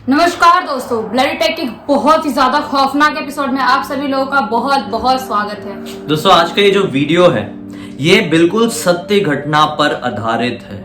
नमस्कार दोस्तों, bloody take के बहुत ही ज्यादा खौफनाक एपिसोड में आप सभी लोगों का बहुत बहुत स्वागत है। दोस्तों आज का ये जो वीडियो है ये बिल्कुल सत्य घटना पर आधारित है।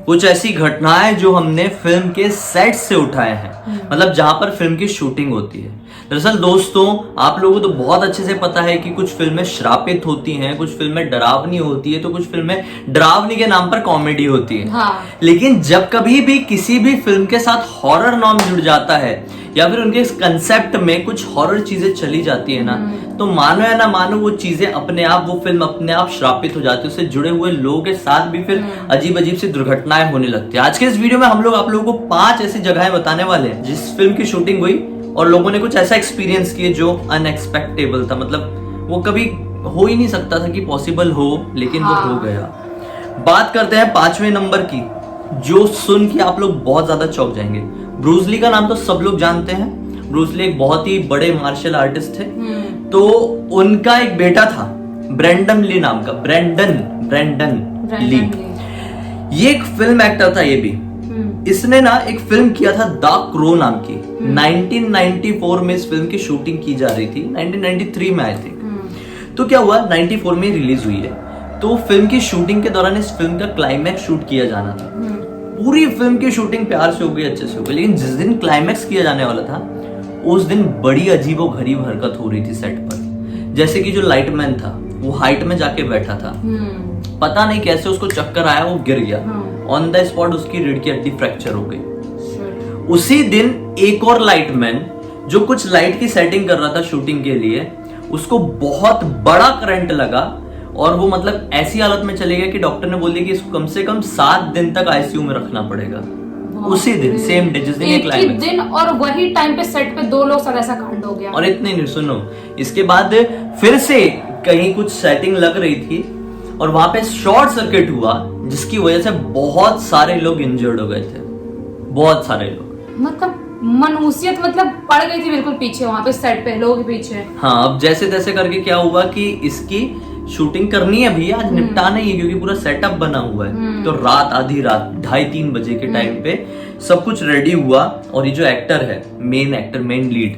कुछ ऐसी घटनाएं जो हमने फिल्म के सेट से उठाए हैं, मतलब जहां पर फिल्म की शूटिंग होती है। दरअसल दोस्तों आप लोगों को तो बहुत अच्छे से पता है कि कुछ फिल्में श्रापित होती हैं, कुछ फिल्में डरावनी होती है, तो कुछ फिल्में डरावनी के नाम पर कॉमेडी होती है। हाँ। लेकिन जब कभी भी किसी भी फिल्म के साथ हॉरर नाम जुड़ जाता है या फिर उनके इस कंसेप्ट में कुछ हॉरर चीजें चली जाती है ना, तो मानो या ना मानो वो चीजें अपने आप, वो फिल्म अपने आप श्रापित हो जाती है। उससे जुड़े हुए लोगों के साथ भी फिर अजीब अजीब सी दुर्घटनाएं होने लगती है। आज के इस वीडियो में हम लोग आप लोगों को 5 ऐसी जगहें बताने वाले हैं जिस फिल्म की शूटिंग हुई और लोगों ने कुछ ऐसा एक्सपीरियंस किए जो अनएक्सपेक्टेबल था, मतलब वो कभी हो ही नहीं सकता था कि पॉसिबल हो, लेकिन वो हो गया। बात करते हैं 5वें नंबर की, जो सुन के आप लोग बहुत ज्यादा चौंक जाएंगे। ब्रूस ली का नाम तो सब लोग जानते हैं। ब्रूस ली एक बहुत ही बड़े मार्शल आर्टिस्ट थे। तो उनका एक बेटा था ब्रेंडन ली नाम का, ब्रेंडन ली। ये एक फिल्म एक्टर था। ये भी इसने ना एक फिल्म किया था द क्रो नाम की। 1994 में इस फिल्म की शूटिंग की जा रही थी, 1993 में आई थी। तो क्या हुआ, 94 में रिलीज हुई है। तो फिल्म की शूटिंग के दौरान इस फिल्म का क्लाइमैक्स शूट किया जाना था। पूरी फिल्म की शूटिंग प्यार से हो गई, अच्छे से हो गई, लेकिन जिस दिन क्लाइमैक्स किया जाने वाला था उस दिन बड़ी अजीबोगरीब हरकत हो रही थी सेट पर। जैसे कि जो लाइटमैन था वो हाइट में जाके बैठा था, पता नहीं कैसे उसको चक्कर आया, वो गिर गया। ऑन द स्पॉट उसकी रीढ़ की हड्डी फ्रैक्चर हो गई। उसी दिन एक और लाइटमैन जो कुछ लाइट की सेटिंग कर रहा था शूटिंग के लिए, उसको बहुत बड़ा करंट लगा और वो मतलब ऐसी हालत में चले गए कि डॉक्टर ने बोल दिया कि इसको कम से कम 7 दिन तक आईसीयू में रखना पड़ेगा। उसी दिन, सेम डे, जिस दिन एक ही क्लाइमैक्स दिन और वही टाइम पे सेट पे 2 लोग सब ऐसा कांड हो गया। और इतने नहीं, सुनो, इसके बाद फिर से कहीं कुछ सेटिंग लग रही थी और वहां पे शॉर्ट सर्किट हुआ, जिसकी वजह से बहुत सारे लोग इंजर्ड हो गए थे, बहुत सारे लोग। मतलब मनुष्यत मतलब पड़ गई थी बिल्कुल पीछे, वहां पे सेट पे लोग पीछे। हाँ, अब जैसे तैसे करके क्या हुआ कि इसकी शूटिंग करनी है भैया, आज निपटाना ही है क्योंकि पूरा सेटअप बना हुआ है। तो रात, आधी रात 2:30-3 बजे के टाइम पे सब कुछ रेडी हुआ और ये जो एक्टर है, मेन लीड,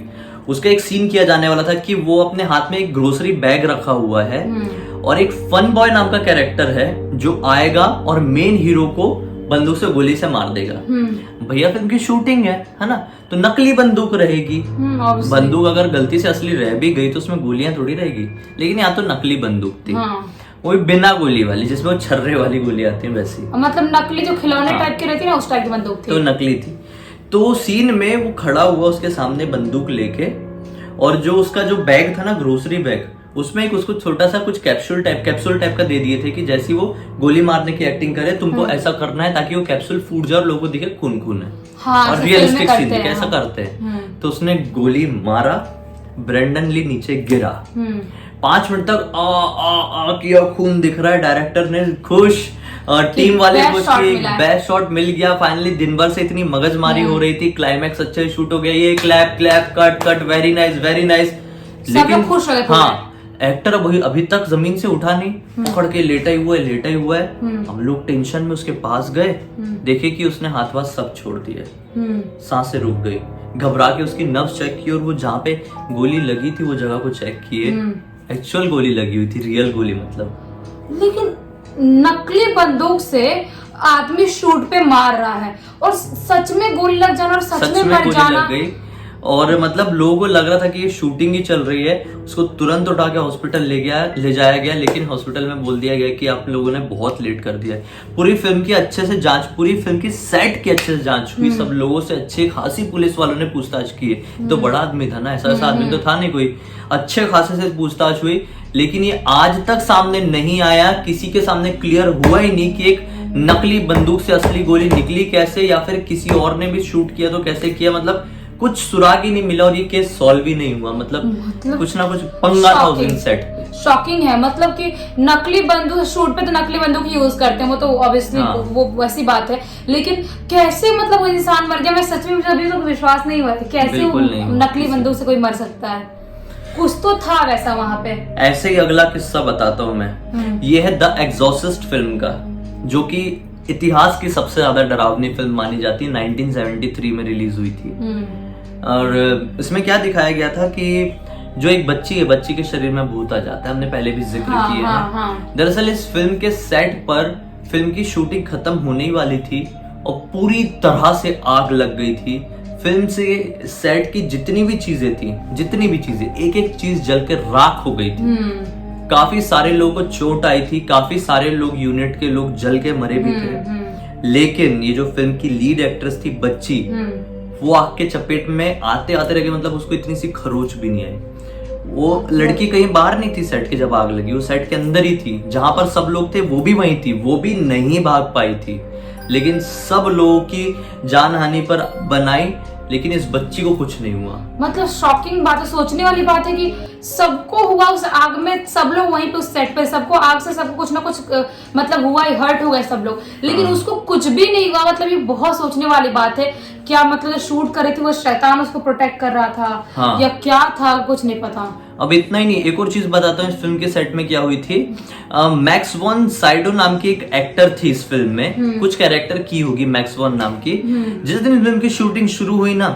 उसका एक सीन किया जाने वाला था कि वो अपने हाथ में एक ग्रोसरी बैग रखा हुआ है और एक फन बॉय नाम का कैरेक्टर है जो आएगा और मेन हीरो को बंदूक से गोली से मार देगा। भैया फिल्म की शूटिंग है ना, तो नकली बंदूक रहेगी। बंदूक अगर गलती से असली रह भी गई तो उसमें गोलियां थोड़ी रहेगी, लेकिन यहाँ तो नकली बंदूक थी। वो भी बिना गोली वाली, जिसमें वो छर्रे वाली गोली आती है वैसी, मतलब नकली जो खिलौने टाइप की रहती है ना, उस टाइप की बंदूक थी। तो नकली थी। तो सीन में वो खड़ा हुआ उसके सामने बंदूक लेके, और जो उसका जो बैग था ना, ग्रोसरी बैग, उसमें एक उसको छोटा सा कुछ कैप्सूल टाइप का दे दिए थे कि जैसी वो गोली मारने की एक्टिंग करे, तुमको ऐसा करना है ताकि वो कैप्सूल फूट जाए और लोगों को दिखे खून है। हाँ, और रियलिस्टिक सीन कैसा करते हैं। तो उसने गोली मारा, ब्रेंडन ली नीचे गिरा, 5 मिनट तक आ किया, खून दिख रहा है। डायरेक्टर ने खुश और टीम वाले खुश कि बेस्ट शॉट मिल गया फाइनली। दिन भर से इतनी मगजमारी हो रही थी, क्लाइमैक्स अच्छे शूट हो गया, ये क्लैप कट, वेरी नाइस। लेकिन खुश हो गए। हाँ, एक्टर अभी तक जमीन से उठा नहीं, पकड़ के लेटा ही हुआ है। हम लोग टेंशन में उसके पास गए, देखे कि उसने हाथ वाथ सब छोड़ दिए, सांसें रुक गई। घबरा के उसकी नब्ज चेक की और वो जहाँ पे गोली लगी थी वो जगह को चेक किए, एक्चुअल गोली लगी हुई थी, रियल गोली मतलब। लेकिन नकली बंदूक से आदमी शूट पे मार रहा है और सच में गोली लग जाना और सच में मर जाना। लग गई और मतलब लोगों को लग रहा था कि ये शूटिंग ही चल रही है। उसको तुरंत उठा के हॉस्पिटल ले जाया गया, लेकिन हॉस्पिटल में बोल दिया गया कि आप लोगों ने बहुत लेट कर दिया है। पूरी फिल्म की अच्छे से जांच, पूरी फिल्म की सेट की अच्छे से जांच हुई, सब लोगों से अच्छे खासी पुलिस वालों ने पूछताछ की। तो बड़ा आदमी था ना, ऐसा आदमी तो था नहीं कोई, अच्छे खासे से पूछताछ हुई, लेकिन ये आज तक सामने नहीं आया, किसी के सामने क्लियर हुआ ही नहीं कि एक नकली बंदूक से असली गोली निकली कैसे, या फिर किसी और ने भी शूट किया तो कैसे किया। मतलब कुछ सुराग ही नहीं मिला और ये केस सॉल्व ही नहीं हुआ। मतलब कुछ ना कुछ पंगा था उस दिन सेट पे। शॉकिंग है, मतलब कि नकली बंदूक शूट पे तो नकली बंदूक यूज करते हैं, वो तो ऑब्वियसली वो वैसी बात है, लेकिन कैसे मतलब वो इंसान मर गया। मैं सच में अभी तो विश्वास नहीं हुआ कि कैसे नकली बंदूक से कोई मर सकता है। कुछ तो था वैसा वहां पे। ऐसे ही अगला किस्सा बताता हूँ मैं। ये है द एग्जॉर्सिस्ट फिल्म का, जो कि इतिहास की सबसे ज्यादा डरावनी फिल्म मानी जाती है, 1973 में रिलीज हुई थी। और इसमें क्या दिखाया गया था कि जो एक बच्ची है, बच्ची के शरीर में भूत आ जाता है, हमने पहले भी जिक्र किया है। दरअसल इस फिल्म के सेट पर फिल्म की शूटिंग खत्म होने ही वाली थी और पूरी तरह से आग लग गई थी। फिल्म से सेट की जितनी भी चीजें, एक एक चीज जल के राख हो गई थी। काफी सारे लोगों को चोट आई थी, काफी सारे लोग, यूनिट के लोग जल के मरे भी थे। लेकिन ये जो फिल्म की लीड एक्ट्रेस थी बच्ची, वो आग के चपेट में आते आते रह गई, मतलब उसको इतनी सी खरोच भी नहीं आई। वो लड़की कहीं बाहर नहीं थी सेट के जब आग लगी, वो सेट के अंदर ही थी। जहां पर सब लोग थे वो भी वहीं थी, वो भी नहीं भाग पाई थी। लेकिन सब लोगों की जान हानि पर बनाई, लेकिन इस बच्ची को कुछ नहीं हुआ। मतलब शॉकिंग बात है, सोचने वाली बात है कि सबको हुआ उस आग में, सब लोग वहीं पे उस सेट पे, सबको आग से सबको कुछ ना कुछ मतलब हुआ ही, हर्ट हो गए सब लोग, लेकिन उसको कुछ भी नहीं हुआ। मतलब ये बहुत सोचने वाली बात है। क्या मतलब शूट कर रही थी वो शैतान उसको प्रोटेक्ट कर रहा था या क्या था, कुछ नहीं पता। अब इतना ही नहीं, एक और चीज बताता हूँ इस फिल्म के सेट में क्या हुई थी। मैक्स वॉन साइडो नाम की एक एक्टर थी इस फिल्म में, कुछ कैरेक्टर की होगी मैक्स वॉन नाम की। जिस दिन फिल्म की शूटिंग शुरू हुई ना,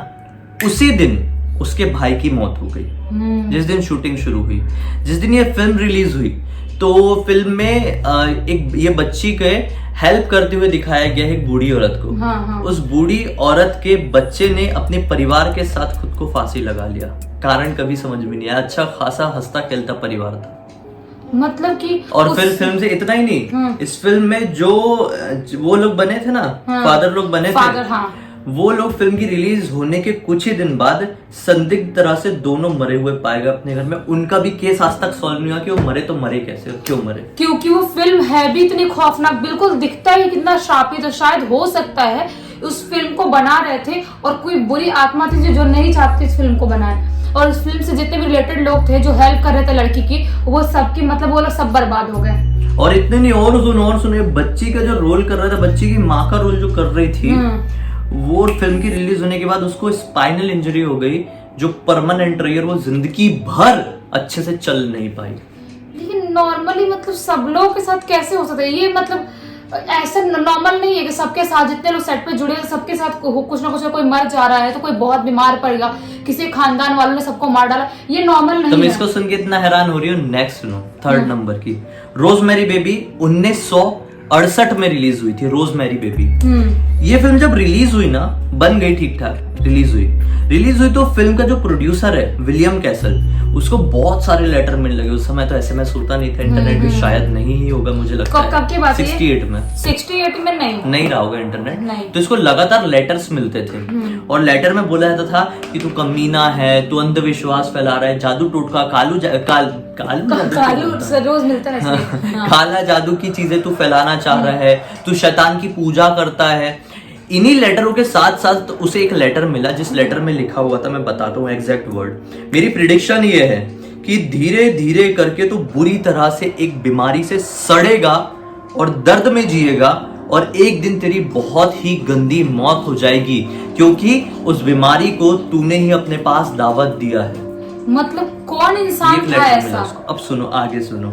उसी दिन उसके भाई की मौत हो गई। जिस दिन शूटिंग शुरू हुई, जिस दिन ये फिल्म रिलीज हुई, तो फिल्म में एक ये बच्ची के हेल्प करते हुए दिखाया गया है एक बूढ़ी औरत को। उस बूढ़ी औरत के बच्चे ने अपने परिवार के साथ खुद को फांसी लगा लिया। कारण कभी समझ में नहीं आया। अच्छा खासा हंसता खेलता परिवार था, मतलब कि। और फिर फिल्म से इतना ही नहीं, इस फिल्म में जो वो लोग बने थे ना, फादर लोग बने थे, वो लोग फिल्म की रिलीज होने के कुछ ही दिन बाद संदिग्ध तरह से दोनों मरे हुए पाए गए अपने घर में। उनका भी केस आज तक सॉल्व नहीं हुआ कि वो मरे तो मरे कैसे और क्यों मरे। क्योंकि वो फिल्म है भी इतनी खौफनाक, बिल्कुल दिखता ही कितना शार्प, तो शायद हो सकता है उस फिल्म को बना रहे थे और कोई बुरी आत्मा थी जो नहीं चाहती इस फिल्म को बनाए, और उस फिल्म से जितने भी रिलेटेड लोग थे जो हेल्प कर रहे थे लड़की की, वो सबकी मतलब वो लोग सब बर्बाद हो गए। और इतने नहीं, और सुनो, बच्ची का जो रोल कर रहा था, बच्ची की माँ का रोल जो कर रही थी, वो फिल्म की रिलीज होने के बाद उसको स्पाइनल इंजरी हो गई जो परमानेंट रही, और वो जिंदगी भर अच्छे से चल नहीं पाई। लेकिन नॉर्मली मतलब सब लोगों के साथ कैसे हो सकता है ये? मतलब ऐसा नॉर्मल नहीं है कि सबके साथ जितने लोग सेट पे जुड़े हैं सबके साथ कुछ ना कुछ, कोई मर जा रहा है तो कोई बहुत बीमार पड़ेगा, किसी खानदान वालों ने सबको मार डाला, ये नॉर्मल नहीं है। तुम इसको सुन के इतना हैरान हो रही हो, नेक्स्ट सुनो, थर्ड नंबर की रोजमेरी बेबी 1968 में रिलीज हुई थी। रोजमेरी बेबी, ये फिल्म जब रिलीज हुई ना, बन गई ठीक ठाक, रिलीज हुई तो फिल्म का जो प्रोड्यूसर है विलियम कैसल, उसको बहुत सारे लेटर मिलने लगे। उस समय तो एसएमएस होता नहीं था, इंटरनेट भी शायद नहीं ही होगा, मुझे लगता है। कब की बात है? 68 में नहीं रहा होगा इंटरनेट। तो इसको लगातार लेटर्स मिलते थे, और लेटर में बोला जाता था कि तू कमीना है, तू अंधविश्वास फैला रहा है, जादू टोटका, रोज मिलता है काला जादू की चीजें तू फैलाना चाह रहा है, तू शैतान की पूजा करता है। इन्हीं लेटरों के साथ साथ उसे एक लेटर मिला, जिस लेटर में लिखा हुआ था, मैं बताता हूँ एग्जैक्ट वर्ड। मेरी प्रिडिक्शन ये है कि धीरे धीरे करके तो बुरी तरह से एक बीमारी से सड़ेगा और दर्द में जिएगा, और एक दिन तेरी बहुत ही गंदी मौत हो जाएगी, क्योंकि उस बीमारी को तूने ही अपने पास दावत दिया है। मतलब कौन इंसान था ऐसा? अब सुनो, आगे सुनो।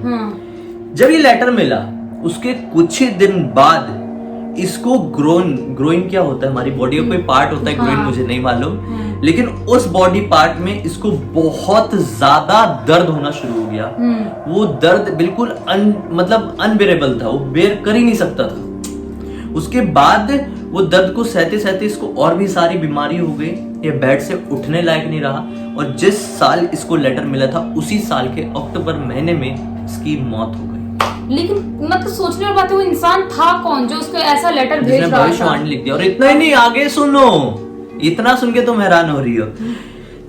जब ये लेटर मिला उसके कुछ ही दिन बाद इसको ग्रोइन क्या होता है, हमारी बॉडी का कोई पार्ट होता है ग्रोइन, मुझे नहीं मालूम, लेकिन उस बॉडी पार्ट में इसको बहुत ज्यादा दर्द होना शुरू हो गया। वो दर्द बिल्कुल मतलब अनबेरेबल था, वो बेयर कर ही नहीं सकता था। उसके बाद वो दर्द को सहते सहते इसको और भी सारी बीमारी हो गई, ये बेड से उठने लायक नहीं रहा, और जिस साल इसको लेटर मिला था उसी साल के अक्टूबर महीने में इसकी मौत हो गई। लेकिन मतलब सोचने वाली बात है, वो इंसान था कौन जो उसको ऐसा लेटर भेज रहा था? भविष्यवाणी लिख दिया। और इतना ही नहीं, आगे सुनो, इतना सुन के तुम हैरान हो रही हो।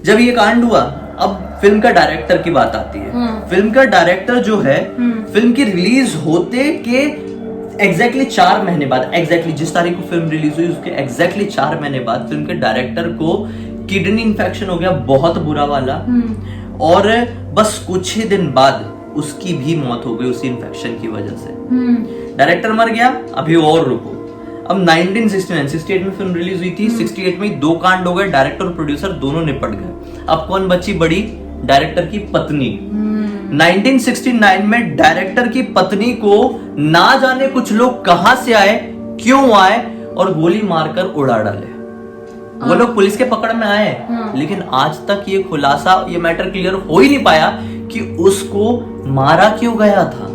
जब ये कांड हुआ, अब फिल्म का डायरेक्टर की बात आती है। फिल्म का डायरेक्टर जो है, फिल्म की रिलीज होते के एग्जैक्टली 4 महीने बाद, एग्जैक्टली जिस तारीख को फिल्म रिलीज हुई उसके एग्जैक्टली 4 महीने बाद फिल्म के डायरेक्टर को किडनी इंफेक्शन हो गया, बहुत बुरा वाला, और बस कुछ ही दिन बाद उसकी भी मौत हो गई उसी इन्फेक्शन की वजह से। डायरेक्टर मर गया, अभी और रुको। अब 68 में फिल्म रिलीज हुई थी, 68 में 2 कांड हो गए, डायरेक्टर और प्रोड्यूसर दोनों निपट गए। अब कौन बची बड़ी? डायरेक्टर की पत्नी। 1969 में डायरेक्टर की पत्नी को ना जाने कुछ लोग कहां से आए, क्यों आए और गोली मारकर उड़ा डाले। वो लोग पुलिस के पकड़ में आए, लेकिन आज तक ये खुलासा, ये मैटर क्लियर हो ही नहीं पाया कि उसको मारा क्यों गया था,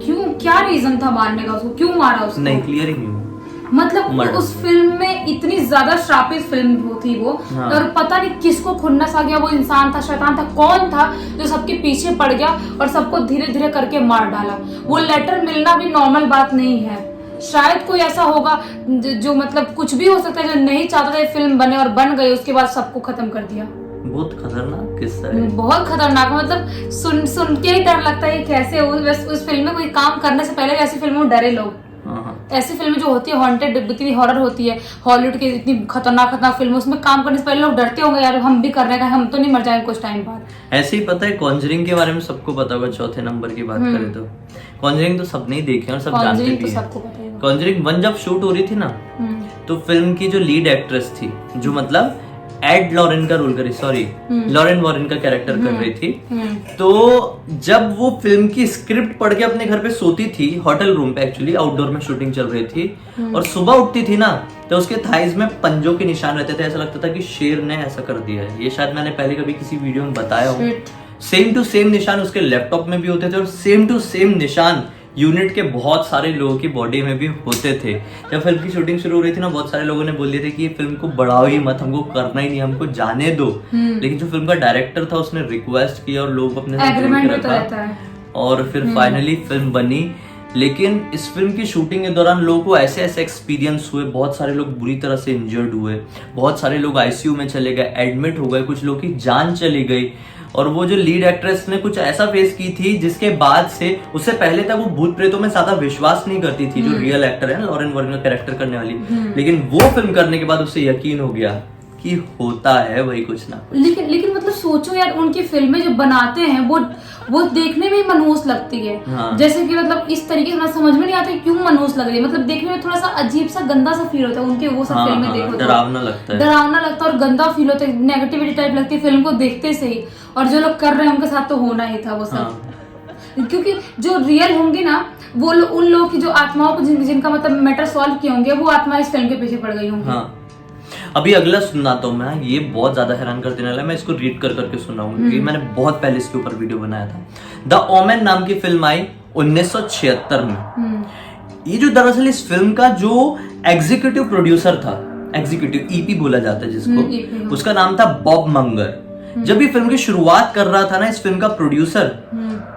क्यों, क्या रीजन था मारने का, उसको क्यों मारा उसको, नहीं क्लियर ही नहीं हुआ। मतलब उस फिल्म में इतनी ज्यादा श्रापित फिल्म थी वो, और पता नहीं किसको खुन्नस आ गया, वो इंसान था, शैतान था, कौन था जो सबके पीछे पड़ गया और सबको धीरे धीरे करके मार डाला। वो लेटर मिलना भी नॉर्मल बात नहीं है, शायद कोई ऐसा होगा जो मतलब कुछ भी हो सकता है, जो नहीं चाहता था ये फिल्म बने और बन गई, उसके बाद सबको खत्म कर दिया। बहुत खतरनाक किस्सा है, बहुत खतरनाक, मतलब सुन के ही डर लगता है कैसे उस फिल्म में कोई काम करने से पहले ऐसी फिल्मों में डरे लोग। ऐसी फिल्में जो होती है हॉन्टेड, इतनी हॉरर होती है, हॉलीवुड की इतनी खतरनाक फिल्म, उसमें काम करने से पहले लोग डरते होंगे, यार हम भी कर रहे हैं, हम तो नहीं मर जाएंगे कुछ टाइम बाद। ऐसे ही पता है कॉन्जरिंग के बारे में सबको पता होगा, चौथे नंबर की बात करें तो कॉन्जरिंग तो सबने ही देखे और सब जानते भी हैं। कॉन्जरिंग 1 जब शूट हो रही थी ना, तो फिल्म की जो लीड एक्ट्रेस थी, जो मतलब एड लॉरेन का रोल कर रही, सॉरी लॉरेन वॉरेन का कैरेक्टर कर रही थी, तो जब वो फिल्म की स्क्रिप्ट पढ़ के अपने घर पे सोती थी, होटल रूम पे, एक्चुअली आउटडोर में शूटिंग चल रही थी, और सुबह उठती थी ना, तो उसके थाइज में पंजों के निशान रहते थे, ऐसा लगता था कि शेर ने ऐसा कर दिया है। ये शायद मैंने पहले कभी किसी वीडियो में बताया हूँ। सेम टू सेम निशान उसके लैपटॉप में भी होते थे, और सेम टू सेम निशान यूनिट के बहुत सारे लोगों की बॉडी में भी होते थे। जब फिल्म की शूटिंग शुरू हो रही थी ना, बहुत सारे लोगों ने बोल दिए थे कि ये फिल्म को बढ़ाओ ही मत, हमको करना ही नहीं, हमको जाने दो। लेकिन जो फिल्म का डायरेक्टर था उसने रिक्वेस्ट किया और लोग अपने एग्रीमेंट में तो रहता है, और फिर फाइनली फिल्म बनी। लेकिन इस फिल्म की शूटिंग के दौरान लोगों को ऐसे ऐसे एक्सपीरियंस हुए, बहुत सारे लोग बुरी तरह से इंजर्ड हुए, बहुत सारे लोग आईसीयू में चले गए, एडमिट हो गए, कुछ लोग की जान चली गई। और वो जो लीड एक्ट्रेस ने कुछ ऐसा फेस की थी जिसके बाद से, उससे पहले तक वो भूत प्रेतों में ज्यादा विश्वास नहीं करती थी, जो रियल एक्टर है ना, लॉरेन वॉरेन का कैरेक्टर करने वाली, लेकिन वो फिल्म करने के बाद उसे यकीन हो गया कि होता है वही कुछ ना। लेकिन मतलब सोचो यार, उनकी फिल्में जो बनाते हैं वो देखने में ही मनहूस लगती है। जैसे कि मतलब इस तरीके से समझ में नहीं आता क्यों मनहूस लग रही है, मतलब देखने में थोड़ा सा अजीब सा गंदा सा फील होता है उनके वो सब फिल्में देखो, डरावना लगता है, डरावना लगता है और गंदा फील होता है, नेगेटिविटी टाइप लगती है फिल्म को देखते से ही। और जो लोग कर रहे हैं उनके साथ तो होना ही था वो सब, क्योंकि जो रियल होंगे ना, वो उन लोगों की जो आत्माओं को जिनका मतलब मैटर सॉल्व किए होंगे, वो आत्मा इस फिल्म के पीछे पड़ गई होंगी। अभी अगला सुनाता हूँ मैं, ये बहुत ज्यादा हैरान कर देने वाला है, मैं इसको रीड कर करके सुनाऊंगा क्योंकि मैंने बहुत पहले इसके ऊपर वीडियो बनाया था। द ओमेन नाम की फिल्म आई 1976 में। ये जो दरअसल इस फिल्म का जो एग्जीक्यूटिव प्रोड्यूसर था, एग्जीक्यूटिव ईपी बोला जाता है जिसको, उसका नाम था बॉब मंगर। जब ये फिल्म की शुरुआत कर रहा था ना इस फिल्म का प्रोड्यूसर,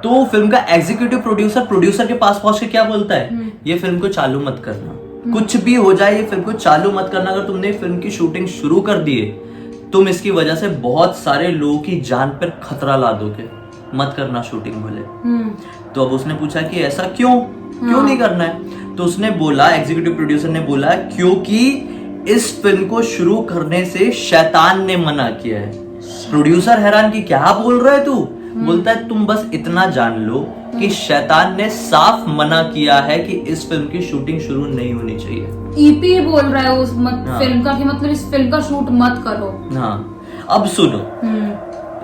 तो फिल्म का एग्जीक्यूटिव प्रोड्यूसर के पास पहुंच के क्या बोलता है, ये फिल्म को चालू मत करना, कुछ भी हो जाए ये फिल्म को चालू मत करना, अगर तुमने फिल्म की शूटिंग शुरू कर दी है, तुम इसकी वजह से बहुत सारे लोगों की जान पर खतरा ला दोगे, मत करना शूटिंग बोले। तो अब उसने पूछा कि ऐसा क्यों नहीं करना है, तो उसने बोला, एग्जीक्यूटिव प्रोड्यूसर ने बोला, क्योंकि इस फिल्म को शुरू करने से शैतान ने मना किया है। प्रोड्यूसर हैरान कि क्या बोल रहा है तू, बोलता है तुम बस इतना जान लो कि शैतान ने साफ मना किया है कि इस फिल्म की शूटिंग शुरू नहीं होनी चाहिए। ईपी बोल रहा है उस फिल्म का कि मतलब इस फिल्म का शूट मत करो। अब सुनो,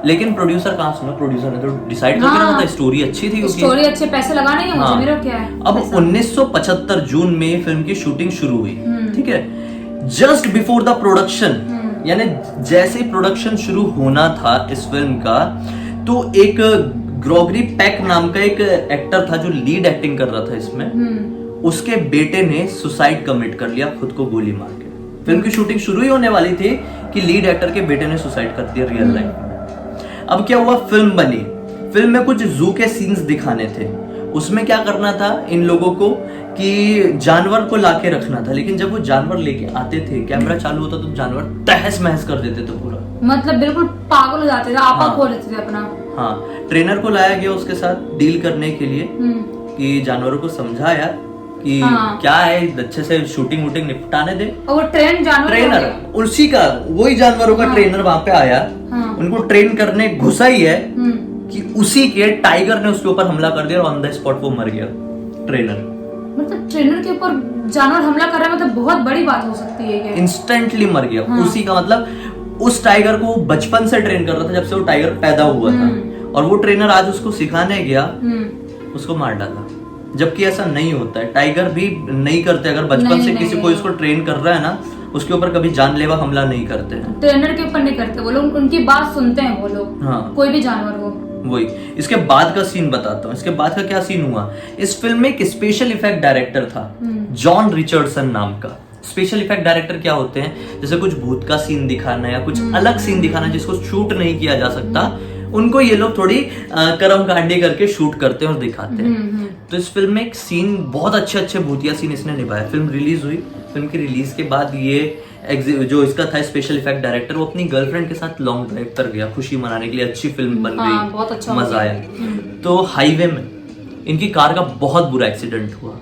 लेकिन प्रोड्यूसर कहाँ सुना, प्रोड्यूसर ने तो डिसाइड कर लिया था, स्टोरी अच्छी थी, स्टोरी अच्छे, पैसे लगाने हैं मुझे, मेरा क्या है। अब 1975 जून में फिल्म की शूटिंग शुरू हुई, ठीक है। जस्ट बिफोर द प्रोडक्शन, यानी जैसे प्रोडक्शन शुरू होना था इस फिल्म का, तो एक ग्रेगरी पेक नाम का एक एक्टर था जो लीड एक्टिंग कर रहा था इसमें, उसके बेटे ने सुसाइड कमिट कर लिया, खुद को गोली मार के। फिल्म की शूटिंग शुरू ही होने वाली थी कि लीड एक्टर के बेटे ने सुसाइड कर दिया रियल लाइफ में। अब क्या हुआ, फिल्म बनी, फिल्म में कुछ जू के सीन्स दिखाने थे, उसमें क्या करना था इन लोगों को कि जानवर को लाके रखना था, लेकिन जब वो जानवर लेके आते थे, कैमरा चालू होता तो जानवर तहस महस कर देते थे पूरा, मतलब बिल्कुल पागल हो जाते थे, आपा खो लेते थे अपना। ट्रेनर को लाया गया उसके साथ डील करने के लिए, कि जानवरों को समझाया कि क्या है, अच्छे से शूटिंग वूटिंग निपटाने दे। और वो ट्रेनर उसी का, वही जानवरों का ट्रेनर वहां पे आया, उनको ट्रेन करने घुसा ही है कि उसी के टाइगर ने उसके ऊपर हमला कर दिया और ऑन द स्पॉट वो मर गया ट्रेनर। मतलब ट्रेनर के ऊपर जानवर हमला कर रहा है, मतलब बहुत बड़ी बात हो सकती है ये। इंस्टेंटली मर गया। उसी का मतलब उस टाइगर को बचपन से ट्रेन कर रहा था, जब से वो टाइगर पैदा हुआ था, और वो ट्रेनर आज उसको सिखाने गया, उसको मार डाला। जबकि ऐसा नहीं होता है। टाइगर भी नहीं करते, अगर बचपन से किसी को इसको ट्रेन कर रहा है ना, उसके ऊपर कभी जानलेवा हमला नहीं करते हैं। ट्रेनर के ऊपर नहीं करते वो लोग, उनकी बात सुनते हैं वो लोग। हाँ, कोई भी जानवर हो। वही इसके बाद का सीन बताता हूँ। इसके बाद का क्या सीन हुआ, इस फिल्म में एक स्पेशल इफेक्ट डायरेक्टर था, जॉन रिचर्डसन नाम का। स्पेशल इफेक्ट डायरेक्टर क्या होते हैं, जैसे कुछ भूत का सीन दिखाना या कुछ अलग सीन दिखाना जिसको शूट नहीं किया जा सकता, उनको ये लोग थोड़ी कर्म कांडी करके शूट करते हैं और दिखाते हैं। तो इस फिल्म में एक सीन, बहुत अच्छे भूतिया सीन इसने निभाया। फिल्म रिलीज हुई, फिल्म की रिलीज के बाद ये जो इसका था स्पेशल इफेक्ट डायरेक्टर, वो अपनी गर्लफ्रेंड के साथ लॉन्ग ड्राइव पर गया खुशी मनाने के लिए। अच्छी फिल्म बन गई, बहुत अच्छा मजा आया। तो हाईवे में इनकी कार का बहुत बुरा एक्सीडेंट हुआ।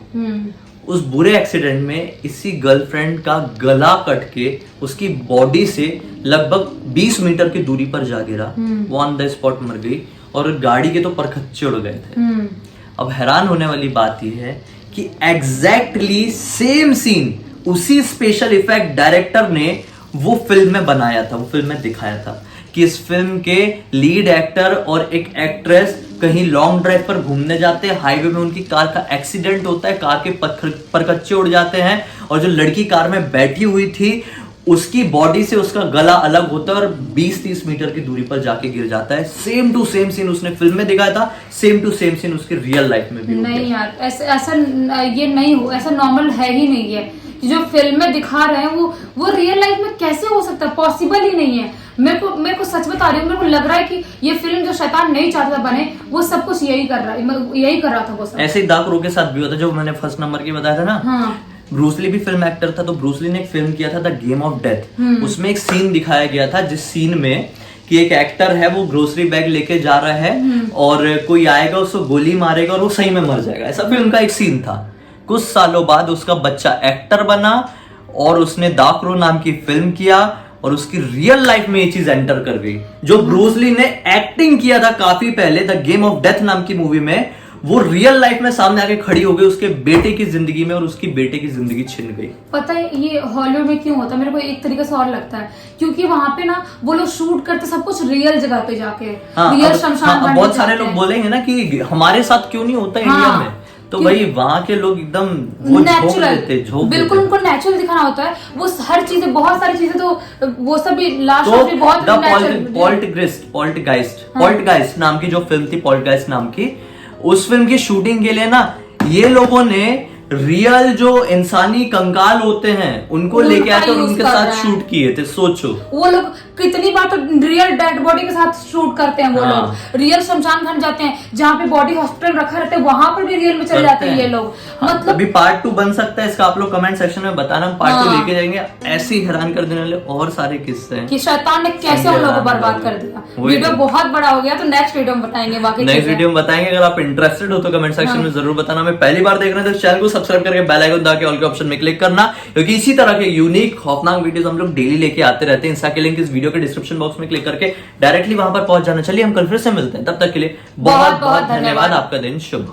उस बुरे एक्सीडेंट में इसी गर्लफ्रेंड का गला कट के उसकी बॉडी से लगभग 20 मीटर की दूरी पर जा गिरा। वो ऑन द स्पॉट मर गई और गाड़ी के तो परखच्चे उड़ गए थे। अब हैरान होने वाली बात यह है कि एग्जैक्टली सेम सीन उसी स्पेशल इफेक्ट डायरेक्टर ने वो फिल्म में बनाया था, वो फिल्म में दिखाया था कि इस फिल्म के लीड एक्टर और एक एक्ट्रेस कहीं लॉन्ग ड्राइव पर घूमने जाते हैं। हाईवे में उनकी कार का एक्सीडेंट होता है, कार के परकच्चे उड़ जाते हैं और जो लड़की कार में बैठी हुई थी उसकी बॉडी से उसका गला अलग होता है और 20-30 मीटर की दूरी पर जाके गिर जाता है। सेम टू सेम सीन उसने फिल्म में दिखाया था, सेम टू सेम सीन उसकी रियल लाइफ में भी। नहीं यार, ऐसा ये नहीं हो, ऐसा नॉर्मल है ही नहीं है। जो फिल्म में दिखा रहे हैं वो रियल लाइफ में कैसे हो सकता है? पॉसिबल ही नहीं है। मेरे को सच बता रही हूँ, मेरे को लग रहा है कि ये फिल्म जो शैतान नहीं चाहता बने, वो सब कुछ यही कर रहा था वो सब। ऐसे ही दाकरो के साथ भी हुआ था, जो मैंने फर्स्ट नंबर की बताया था ना। हाँ। ब्रूसली भी फिल्म एक्टर था, तो ब्रूसली ने एक फिल्म किया था द गेम ऑफ डेथ। उसमें एक सीन दिखाया गया था जिस सीन में कि एक एक्टर है, वो ग्रोसरी बैग लेके जा रहा है और कोई आएगा उसको गोली मारेगा और वो सही में मर जाएगा। ऐसा फिल्म का एक सीन था। कुछ सालों बाद उसका बच्चा एक्टर बना और उसने दाकरो नाम की फिल्म किया और उसकी रियल लाइफ में ये चीज एंटर कर गई। जो ब्रूसली ने एक्टिंग किया था काफी पहले द गेम ऑफ डेथ नाम की मूवी में, वो रियल लाइफ में सामने आके खड़ी हो गई उसके बेटे की जिंदगी में और उसकी बेटे की जिंदगी छिन गई। पता है ये हॉलीवुड में क्यों होता है? मेरे को एक तरीके से और लगता है क्योंकि वहां पे ना वो लोग शूट करते सब कुछ रियल जगह पे जाके। रियल शमशान घाट। बहुत सारे लोग बोलेंगे ना कि हमारे साथ क्यों नहीं होता इंडिया में, तो वही वहाँ के लोग एकदम नेचुरल, बिल्कुल उनको नेचुरल दिखाना होता है। वो हर चीजें, बहुत सारी चीजें तो वो सब भी लास्ट में बहुत पॉल्टरगाइस्ट नाम की जो फिल्म थी, पॉल्टरगाइस्ट नाम की, उस फिल्म की शूटिंग के लिए ना ये लोगों ने रियल जो इंसानी कंकाल होते हैं उनको लेके आए थे और उनके साथ शूट किए थे। सोचो वो लोग कितनी बार तो रियल डेड बॉडी के साथ शूट करते हैं। वो लोग रियल शमशान घाट जाते हैं, जहाँ पे बॉडी हॉस्पिटल रखा रहता है, वहां पर भी रियल में चले जाते हैं ये लोग। मतलब अभी पार्ट 2 बन सकता है इसका, आप लोग कमेंट सेक्शन में बताना, हम पार्ट 2 लेके जाएंगे। ऐसे ही हैरान कर देने वाले और सारे किस्से हैं कि शैतान ने कैसे उन लोगों को बर्बाद कर दिया। वीडियो बहुत बड़ा हो गया, तो नेक्स्ट वीडियो में बताएंगे बाकी। नेक्स्ट वीडियो में बताएंगे। अगर आप इंटरेस्टेड हो तो कमेंट सेक्शन में जरूर बताना। मैं पहली बार देख रहे थे, चैनल को सब्सक्राइब करके बेल आइकन दबा के ऑल के ऑप्शन में क्लिक करना, क्योंकि इसी तरह के यूनिक खौफनाक वीडियोस हम लोग डेली लेके आते रहते हैं। इंस्टा के लिंक इस वीडियो के डिस्क्रिप्शन बॉक्स में क्लिक करके डायरेक्टली वहां पर पहुंच जाना। चलिए हम कल फिर से मिलते हैं, तब तक के लिए बहुत बहुत धन्यवाद। आपका दिन शुभ।